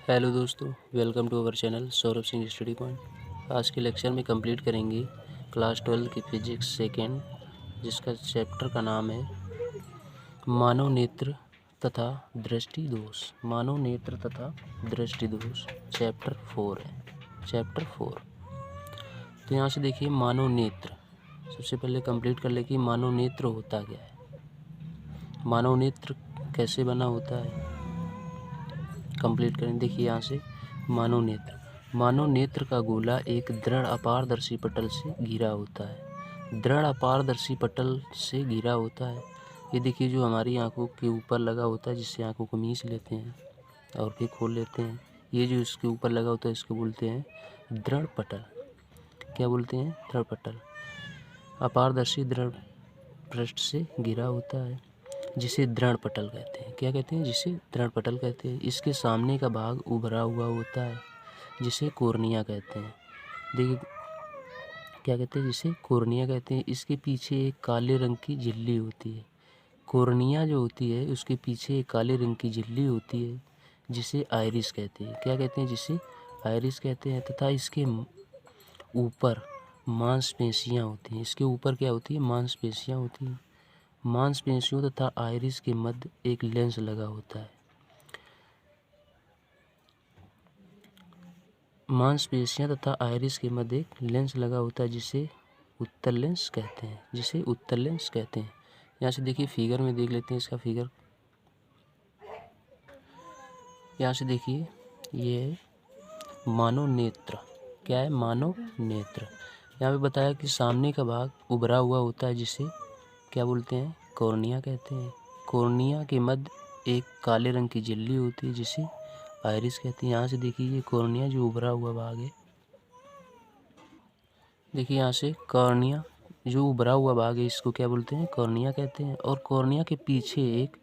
Hello दोस्तों, welcome to our channel Saurabh Singh study point. आज के लेक्चर में कंप्लीट करेंगे क्लास 12 की फिजिक्स सेकेंड, जिसका चैप्टर का नाम है मानव नेत्र तथा दृष्टि दोष। मानव नेत्र तथा दृष्टि दोष चैप्टर 4 है। चैप्टर 4। तो यहाँ से देखिए, मानव नेत्र सबसे पहले कंप्लीट कर ले कि मानव नेत्र होता क्या है, मानव नेत्र कैसे बना होता है, कंप्लीट करें। देखिए यहाँ से, मानव नेत्र का गोला एक दृढ़ अपारदर्शी पटल से घिरा होता है। दृढ़ अपारदर्शी पटल से घिरा होता है। ये देखिए, जो हमारी आंखों के ऊपर लगा होता है, जिससे आंखों को मीच लेते हैं और फिर खोल लेते हैं, ये जो इसके ऊपर लगा होता है इसको बोलते हैं दृढ़ पटल। क्या बोलते हैं? दृढ़ पटल। अपारदर्शी दृढ़ पृष्ठ से घिरा होता है, जिसे दृढ़ पटल कहते हैं। क्या कहते हैं? जिसे दृढ़ पटल कहते हैं। इसके सामने का भाग उभरा हुआ होता है, जिसे कोर्निया कहते हैं। देखिए, क्या कहते हैं? जिसे कोर्निया कहते हैं। इसके पीछे एक काले रंग की झिल्ली होती है। कोर्निया जो होती है, उसके पीछे एक काले रंग की झिल्ली होती है, जिसे आइरिस कहते हैं। क्या कहते हैं? जिसे आइरिस कहते हैं। तथा इसके ऊपर मांसपेशियाँ होती हैं। इसके ऊपर क्या होती है? मांसपेशियाँ होती हैं। मांसपेशियों तथा आइरिस के मध्य एक लेंस लगा होता है। मांसपेशियां तथा आइरिस के मध्य एक लेंस लगा होता है, जिसे उत्तल लेंस कहते हैं। जिसे उत्तल लेंस कहते हैं। यहाँ से देखिए, फिगर में देख लेते हैं इसका फिगर। यहाँ से देखिए, ये है मानव नेत्र। क्या है? मानव नेत्र। यहाँ पे बताया कि सामने का भाग उभरा हुआ होता है, जिसे क्या बोलते हैं? कॉर्निया कहते हैं। कॉर्निया के मध्य एक काले रंग की झिल्ली होती है, जिसे आइरिस कहते हैं। यहाँ से देखिए, ये कॉर्निया जो उभरा हुआ भाग है, देखिए यहाँ से कॉर्निया जो उभरा हुआ भाग है, इसको क्या बोलते हैं? कॉर्निया कहते हैं। और कॉर्निया के पीछे एक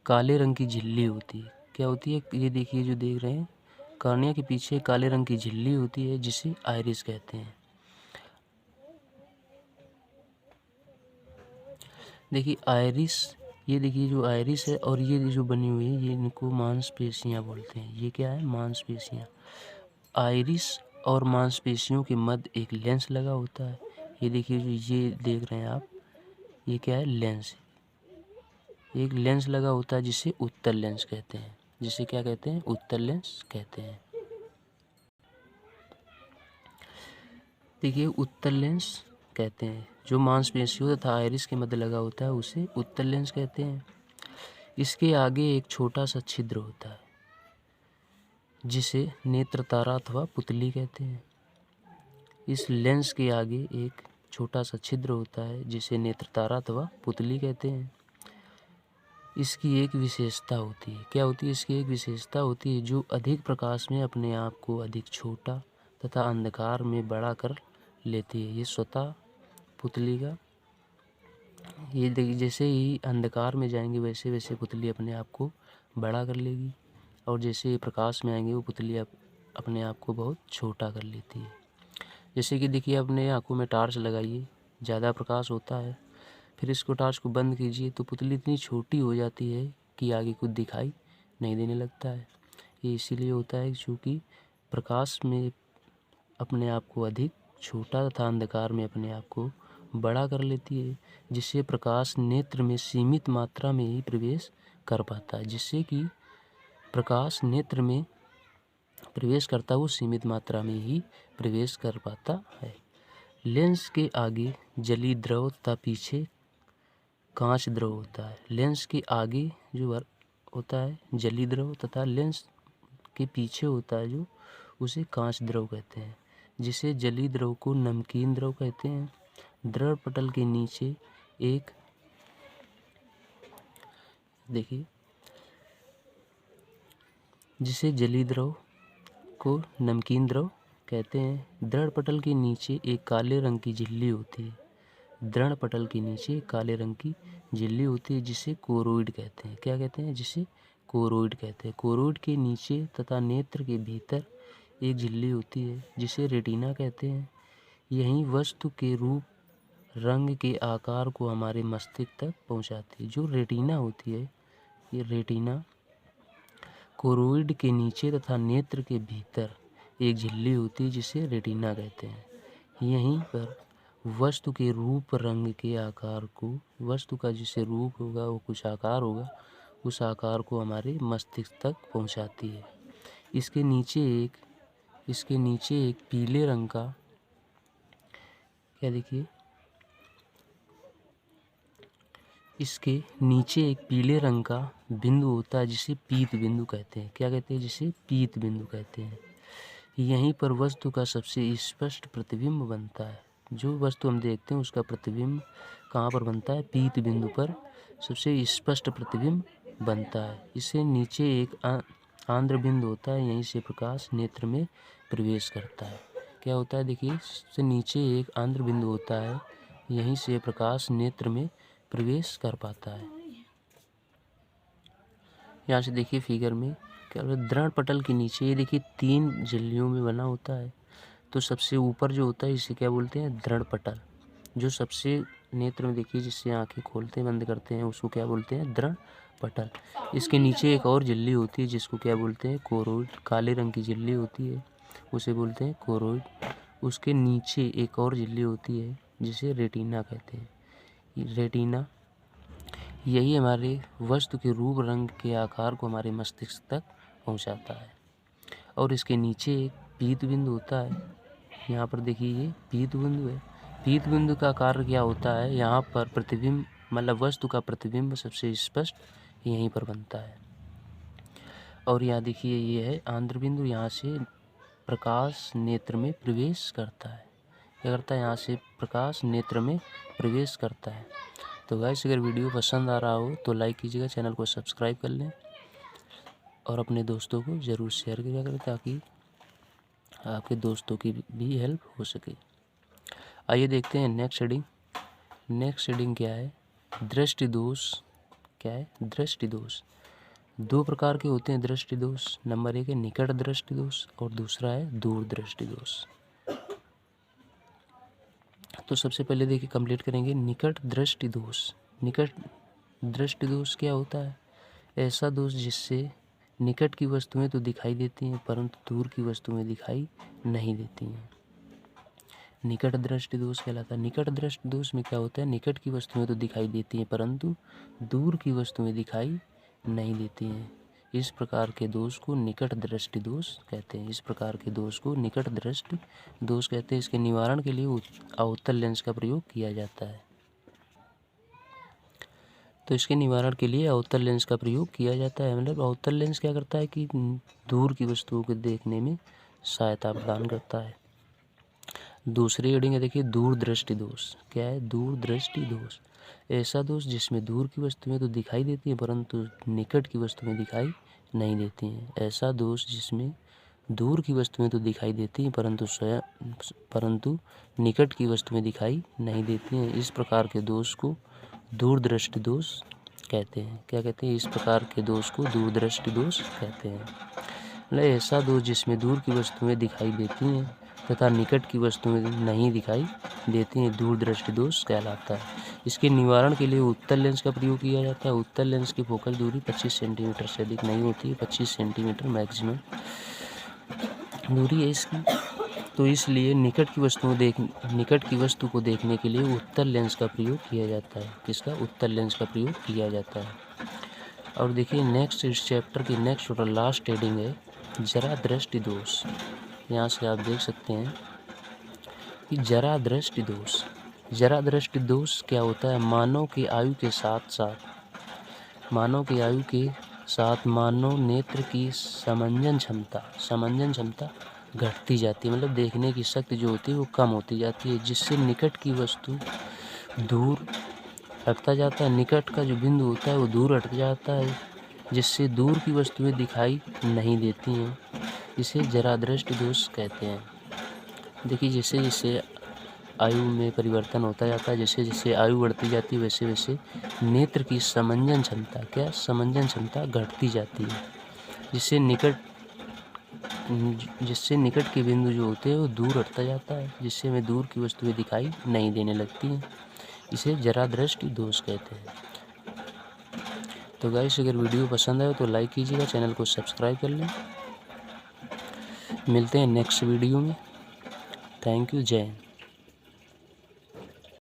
काले रंग की झिल्ली होती है। क्या होती है? ये देखिए, जो देख रहे हैं, कॉर्निया के पीछे काले रंग की झिल्ली होती है, जिसे आइरिस कहते हैं। देखिए आइरिस, ये देखिए जो आइरिस है और ये जो बनी हुई है, ये इनको मांसपेशियां बोलते हैं। ये क्या है? मांसपेशियां। आइरिस और मांसपेशियों के मध्य एक लेंस लगा होता है। ये देखिए, जो ये देख रहे हैं आप, ये क्या है? लेंस। एक लेंस लगा होता है, जिसे उत्तल लेंस कहते हैं। जिसे क्या कहते हैं? उत्तल लेंस कहते हैं। देखिए, उत्तल लेंस कहते हैं। जो मांसपेशियों तथा आइरिस के मध्य लगा होता है, उसे उत्तल लेंस कहते हैं। इसके आगे एक छोटा सा छिद्र होता है, जिसे नेत्र तारा अथवा पुतली कहते हैं। इस लेंस के आगे एक छोटा सा छिद्र होता है, जिसे नेत्र तारा अथवा पुतली कहते हैं। इसकी एक विशेषता होती है। क्या होती है? इसकी एक विशेषता होती है, जो अधिक प्रकाश में अपने आप को अधिक छोटा तथा अंधकार में बड़ा कर लेती है। ये स्वतः पुतली का, ये देखिए, जैसे ही अंधकार में जाएंगे, वैसे वैसे पुतली अपने आप को बड़ा कर लेगी, और जैसे ही प्रकाश में आएंगे, वो पुतली अपने आप को बहुत छोटा कर लेती है। जैसे कि देखिए, अपने आँखों में टार्च लगाइए, ज़्यादा प्रकाश होता है, फिर इसको टार्च को बंद कीजिए, तो पुतली इतनी छोटी हो जाती है कि आगे कुछ दिखाई नहीं देने लगता है। ये इसीलिए होता है क्योंकि प्रकाश में अपने आप को अधिक छोटा तथा अंधकार में अपने आप को बड़ा कर लेती है, जिससे प्रकाश नेत्र में सीमित मात्रा में ही प्रवेश कर पाता है। जिससे कि प्रकाश नेत्र में प्रवेश करता है, वो सीमित मात्रा में ही प्रवेश कर पाता है। लेंस के आगे जलीय द्रव तथा पीछे कांच द्रव होता है। लेंस के आगे जो होता है जलीय द्रव, तथा लेंस के पीछे होता है जो, उसे कांच द्रव कहते हैं। जिसे जलीय द्रव को नमकीन द्रव कहते हैं। दृढ़ पटल के नीचे एक, देखिए, जिसे जलीय द्रव को नमकीन द्रव कहते हैं। दृढ़ पटल के नीचे एक काले रंग की झिल्ली होती है। दृढ़ पटल के नीचे काले रंग की झिल्ली होती है, जिसे कोरोइड कहते हैं। क्या कहते हैं? जिसे कोरोइड कहते हैं। कोरोइड के नीचे तथा नेत्र के भीतर एक झिल्ली होती है, जिसे रेटिना कहते हैं। यही वस्तु के रूप, रंग के आकार को हमारे मस्तिष्क तक पहुंचाती है। जो रेटिना होती है, ये रेटिना कोरोइड के नीचे तथा नेत्र के भीतर एक झिल्ली होती है जिसे रेटिना कहते हैं। यहीं पर वस्तु के रूप रंग के आकार को, वस्तु का जिसे रूप होगा वो कुछ आकार होगा, उस आकार को हमारे मस्तिष्क तक पहुंचाती है। इसके नीचे एक पीले रंग का, क्या देखिए, इसके नीचे एक पीले रंग का बिंदु होता है जिसे पीत बिंदु कहते हैं। क्या कहते हैं? जिसे पीत बिंदु कहते हैं। यहीं पर वस्तु का सबसे स्पष्ट प्रतिबिंब बनता है। जो वस्तु हम देखते हैं उसका प्रतिबिंब कहाँ पर बनता है? पीत बिंदु पर सबसे स्पष्ट प्रतिबिंब बनता है। इससे नीचे एक आंध्र बिंदु होता है, यहीं से प्रकाश नेत्र में प्रवेश करता है। क्या होता है? देखिए, इससे नीचे एक आंध्र बिंदु होता है, यहीं से प्रकाश नेत्र में प्रवेश कर पाता है। यहाँ से देखिए फिगर में क्या दृढ़ पटल के नीचे ये देखिए 3 झिल्लियों में बना होता है। तो सबसे ऊपर जो होता है इसे क्या बोलते हैं? दृढ़ पटल। जो सबसे नेत्र में देखिए जिससे आंखें खोलते बंद करते हैं उसको क्या बोलते हैं? दृढ़ पटल। इसके नीचे एक और झिल्ली होती है जिसको क्या बोलते हैं? कोरोइड। काले रंग की झिल्ली होती है, उसे बोलते हैं कोरोइड। उसके नीचे एक और झिल्ली होती है जिसे रेटिना कहते हैं। रेटिना यही हमारे वस्तु के रूप रंग के आकार को हमारे मस्तिष्क तक पहुंचाता है। और इसके नीचे एक पीत बिंदु होता है। यहाँ पर देखिए ये पीत बिंदु है। पीत बिंदु का कार्य क्या होता है? यहाँ पर प्रतिबिंब, मतलब वस्तु का प्रतिबिंब सबसे स्पष्ट यहीं पर बनता है। और यहाँ देखिए ये है आंध्र बिंदु, यहाँ से प्रकाश नेत्र में प्रवेश करता है। क्या करता है? यहाँ से प्रकाश नेत्र में प्रवेश करता है। तो गाइस, अगर वीडियो पसंद आ रहा हो तो लाइक कीजिएगा, चैनल को सब्सक्राइब कर लें और अपने दोस्तों को ज़रूर शेयर किया करें ताकि आपके दोस्तों की भी हेल्प हो सके। आइए देखते हैं नेक्स्ट हेडिंग। नेक्स्ट हेडिंग क्या है? दृष्टि दोष। क्या है? दृष्टि दोष। 2 प्रकार के होते हैं दृष्टि दोष। नंबर 1 है निकट दृष्टि दोष और दूसरा है दूर दृष्टि दोष। तो सबसे पहले देखिए कंप्लीट करेंगे निकट दृष्टि दोष। निकट दृष्टि दोष क्या होता है? ऐसा दोष जिससे निकट की वस्तुएं तो दिखाई देती हैं परंतु दूर की वस्तुएं दिखाई नहीं देती हैं, निकट दृष्टि दोष कहलाता है। निकट दृष्टि दोष में क्या होता है? निकट की वस्तुएं तो दिखाई देती हैं परंतु दूर की वस्तुएं दिखाई नहीं देती हैं। इस प्रकार के दोष को निकट दृष्टि दोष कहते हैं। इस प्रकार के दोष को निकट दृष्टि दोष कहते हैं। इसके निवारण के लिए अवतल लेंस का प्रयोग किया जाता है। तो इसके निवारण के लिए अवतल लेंस का प्रयोग किया जाता है। मतलब अवतल लेंस क्या करता है कि दूर की वस्तुओं को देखने में सहायता प्रदान करता है। दूसरी हेडिंग है देखिए दूर दृष्टि दोष। क्या है? दूर दृष्टि दोष। ऐसा दोष जिसमें दूर की वस्तुएं तो दिखाई देती हैं परंतु निकट की वस्तुएं दिखाई नहीं देती हैं। ऐसा दोष जिसमें दूर की वस्तुएं तो दिखाई देती हैं परंतु निकट की वस्तुएं दिखाई नहीं देती हैं। इस प्रकार के दोष को दूर दृष्टि दोष कहते हैं। क्या कहते हैं? इस प्रकार के दोष को दूर दृष्टि दोष कहते हैं। मतलब ऐसा दोष जिसमें दूर की वस्तुएं दिखाई देती हैं तथा निकट की वस्तुएं नहीं दिखाई देती हैं, दूर दृष्टि दोष कहलाता है। इसके निवारण के लिए उत्तल लेंस का प्रयोग किया जाता है। उत्तल लेंस की फोकल दूरी 25 सेंटीमीटर से अधिक नहीं होती है। 25 सेंटीमीटर मैक्सिमम दूरी है इसकी। तो इसलिए निकट की वस्तु को देखने के लिए उत्तल लेंस का प्रयोग किया जाता है। किसका? उत्तल लेंस का प्रयोग किया जाता है। और देखिए नेक्स्ट इस चैप्टर की नेक्स्ट और लास्ट हेडिंग है जरा दृष्टि दोष। यहाँ से आप देख सकते हैं कि जरा दृष्टि दोष। जरा दृष्टि दोष क्या होता है? मानव की आयु के साथ मानव नेत्र की समंजन क्षमता घटती जाती है। मतलब देखने की शक्ति जो होती है वो कम होती जाती है, जिससे निकट की वस्तु दूर हटता जाता है। निकट का जो बिंदु होता है वो दूर हट जाता है, जिससे दूर की वस्तुएं दिखाई नहीं देती हैं। इसे जरा दृष्टि दोष कहते हैं। देखिए जैसे जैसे आयु में परिवर्तन होता जाता है, जैसे जैसे आयु बढ़ती जाती है वैसे वैसे नेत्र की समंजन क्षमता घटती जाती है, जिससे निकट के बिंदु जो होते हैं वो दूर हटता जाता है, जिससे हमें दूर की वस्तुएं दिखाई नहीं देने लगती हैं। इसे जरा दृष्टि दोष कहते हैं। तो गाइस अगर वीडियो पसंद आए तो लाइक कीजिएगा, चैनल को सब्सक्राइब कर लें। मिलते हैं नेक्स्ट वीडियो में। थैंक यू, जय हिंद।